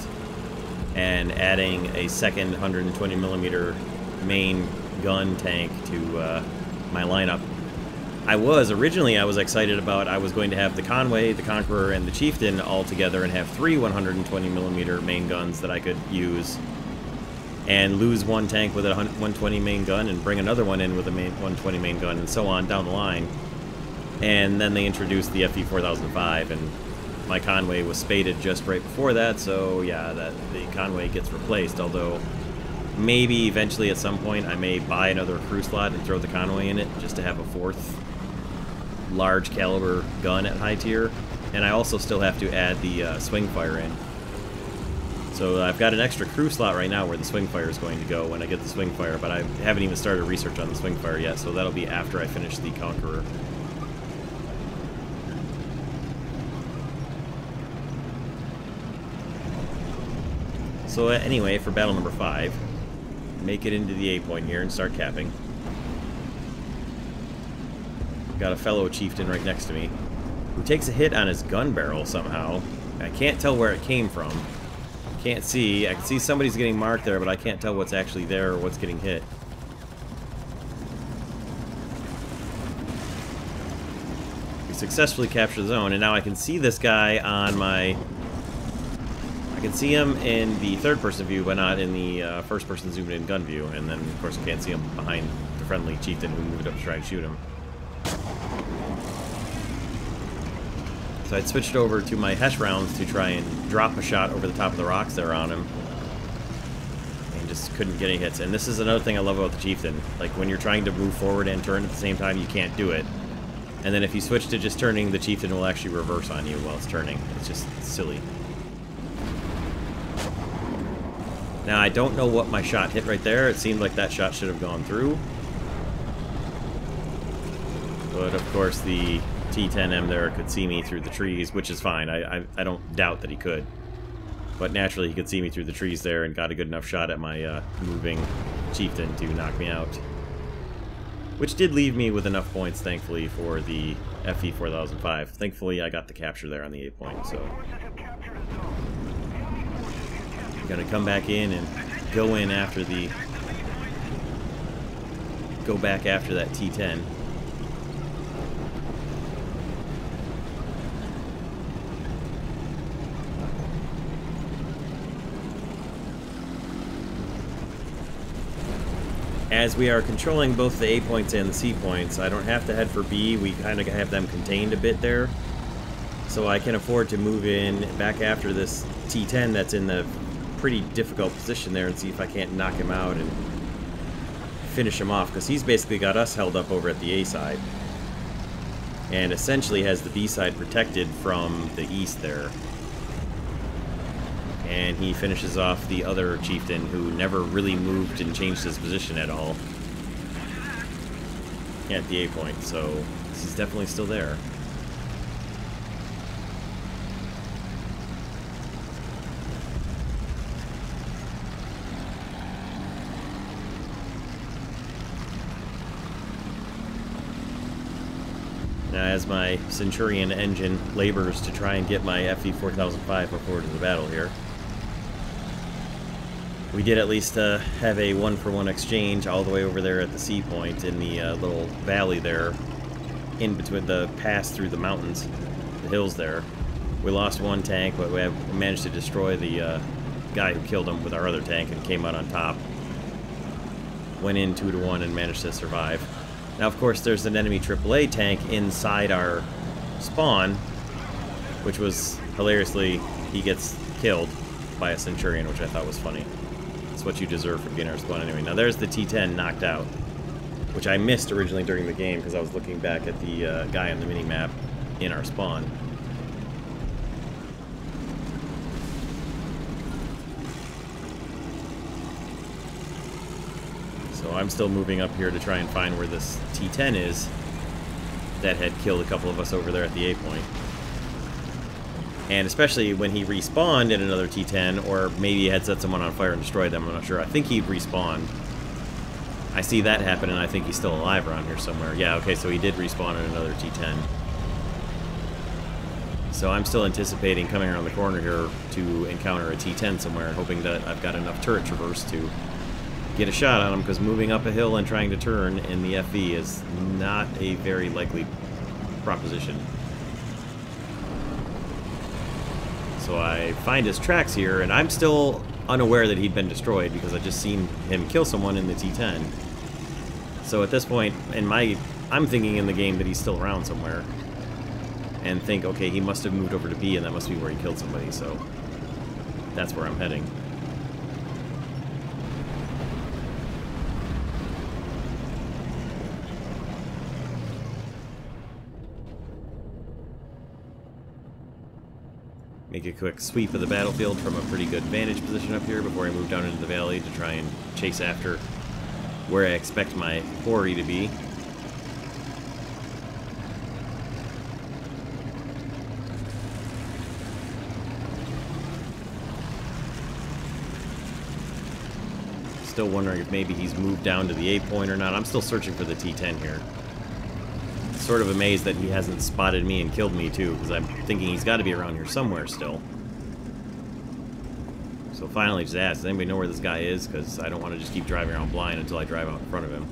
and adding a second 120mm main gun tank to my lineup. I was excited about, I was going to have the Conway, the Conqueror, and the Chieftain all together and have 3 120mm main guns that I could use, and lose one tank with a 120 main gun and bring another one in with a 120 main gun, and so on down the line. And then they introduced the FE4005, and my Conway was spaded just right before that, so yeah, the Conway gets replaced, although maybe eventually at some point I may buy another crew slot and throw the Conway in it just to have a 4th large caliber gun at high tier. And I also still have to add the swing fire in. So I've got an extra crew slot right now where the swing fire is going to go when I get the swing fire, but I haven't even started research on the swing fire yet, so that'll be after I finish the Conqueror. So anyway, for battle number 5, make it into the A point here and start capping. Got a fellow chieftain right next to me who takes a hit on his gun barrel somehow. I can't tell where it came from. Can't see. I can see somebody's getting marked there, but I can't tell what's actually there or what's getting hit. We successfully captured the zone, and now I can see this guy on my... I can see him in the third-person view, but not in the first-person zoomed-in gun view. And then, of course, I can't see him behind the friendly chieftain who moved up to try and shoot him. So I'd switched over to my Hesh rounds to try and drop a shot over the top of the rocks there on him. And just couldn't get any hits. And this is another thing I love about the Chieftain. Like, when you're trying to move forward and turn at the same time, you can't do it. And then if you switch to just turning, the Chieftain will actually reverse on you while it's turning. It's just silly. Now, I don't know what my shot hit right there. It seemed like that shot should have gone through. But, of course, the T10M there could see me through the trees, which is fine. I don't doubt that he could. But naturally, he could see me through the trees there and got a good enough shot at my moving chieftain to knock me out. Which did leave me with enough points, thankfully, for the FE4005. Thankfully, I got the capture there on the 8 point, so... Gonna come back in and go in after the... Go back after that T10. As we are controlling both the A points and the C points, I don't have to head for B. We kind of have them contained a bit there. So I can afford to move in back after this T10 that's in the pretty difficult position there and see if I can't knock him out and finish him off, because he's basically got us held up over at the A side. And essentially has the B side protected from the east there. And he finishes off the other chieftain who never really moved and changed his position at all at the A point, so he's definitely still there. Now, as my Centurion engine labors to try and get my FE4005 forward to the battle here. We did at least have a one-for-one exchange all the way over there at the sea point in the little valley there, in between the pass through the mountains, the hills there. We lost one tank, but we managed to destroy the guy who killed him with our other tank and came out on top. Went in 2-to-1 and managed to survive. Now, of course, there's an enemy AAA tank inside our spawn, which was, hilariously, he gets killed by a Centurion, which I thought was funny. It's what you deserve for being our spawn anyway. Now, there's the T-10 knocked out, which I missed originally during the game because I was looking back at the guy on the mini-map in our spawn. So I'm still moving up here to try and find where this T-10 is that had killed a couple of us over there at the A point. And especially when he respawned in another T-10, or maybe he had set someone on fire and destroyed them, I'm not sure. I think he respawned. I see that happen, and I think he's still alive around here somewhere. Yeah, okay, so he did respawn in another T-10. So I'm still anticipating coming around the corner here to encounter a T-10 somewhere, hoping that I've got enough turret traverse to get a shot on him, because moving up a hill and trying to turn in the FV is not a very likely proposition. So I find his tracks here, and I'm still unaware that he'd been destroyed because I just seen him kill someone in the T-10. So at this point, I'm thinking in the game that he's still around somewhere, and think, okay, he must have moved over to B, and that must be where he killed somebody. So that's where I'm heading. Make a quick sweep of the battlefield from a pretty good vantage position up here before I move down into the valley to try and chase after where I expect my quarry to be. Still wondering if maybe he's moved down to the A point or not. I'm still searching for the T-10 here. Sort of amazed that he hasn't spotted me and killed me too, because I'm thinking he's got to be around here somewhere still. So finally just asked, does anybody know where this guy is? Because I don't want to just keep driving around blind until I drive out in front of him.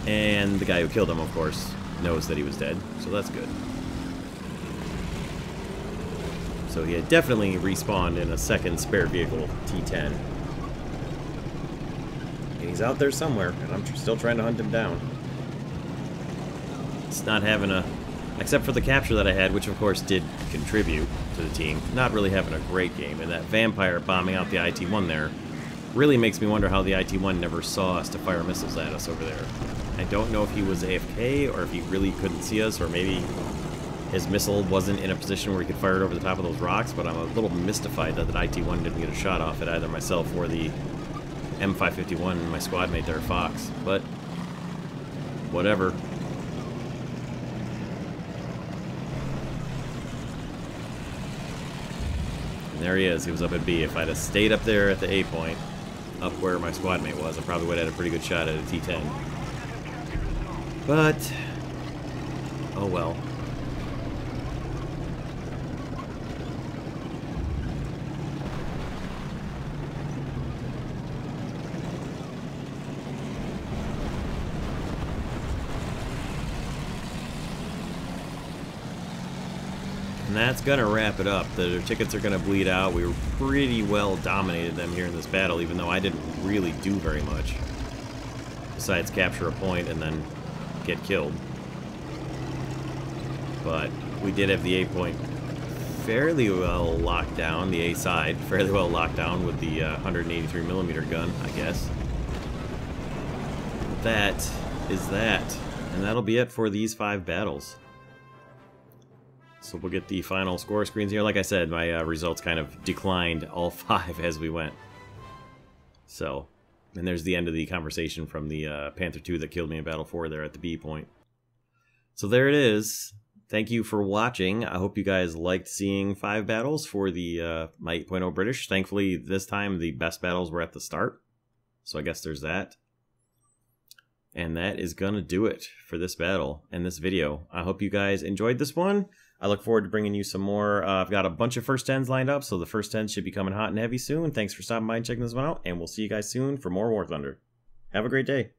And the guy who killed him, of course, knows that he was dead, so that's good. So he had definitely respawned in a second spare vehicle, T-10. And he's out there somewhere, and I'm still trying to hunt him down. It's not having a... Except for the capture that I had, which of course did contribute to the team, not really having a great game. And that vampire bombing out the IT-1 there really makes me wonder how the IT-1 never saw us to fire missiles at us over there. I don't know if he was AFK, or if he really couldn't see us, or maybe his missile wasn't in a position where he could fire it over the top of those rocks, but I'm a little mystified that the IT-1 didn't get a shot off at either myself or the M551 and my squad mate there, Fox. But whatever. And there he is. He was up at B. If I'd have stayed up there at the A point, up where my squad mate was, I probably would have had a pretty good shot at a T-10. But oh well. And that's going to wrap it up. The tickets are going to bleed out. We were pretty well dominated them here in this battle, even though I didn't really do very much. Besides capture a point and then get killed. But we did have the A point fairly well locked down, the A side, fairly well locked down with the 183mm gun, I guess. That is that. And that'll be it for these 5 battles. So we'll get the final score screens here. Like I said, my results kind of declined all 5 as we went. So, and there's the end of the conversation from the Panther II that killed me in Battle 4 there at the B point. So there it is. Thank you for watching. I hope you guys liked seeing 5 battles for the my 8.0 British. Thankfully, this time the best battles were at the start. So I guess there's that. And that is going to do it for this battle and this video. I hope you guys enjoyed this one. I look forward to bringing you some more. I've got a bunch of first 10s lined up, so the first 10s should be coming hot and heavy soon. Thanks for stopping by and checking this one out, and we'll see you guys soon for more War Thunder. Have a great day.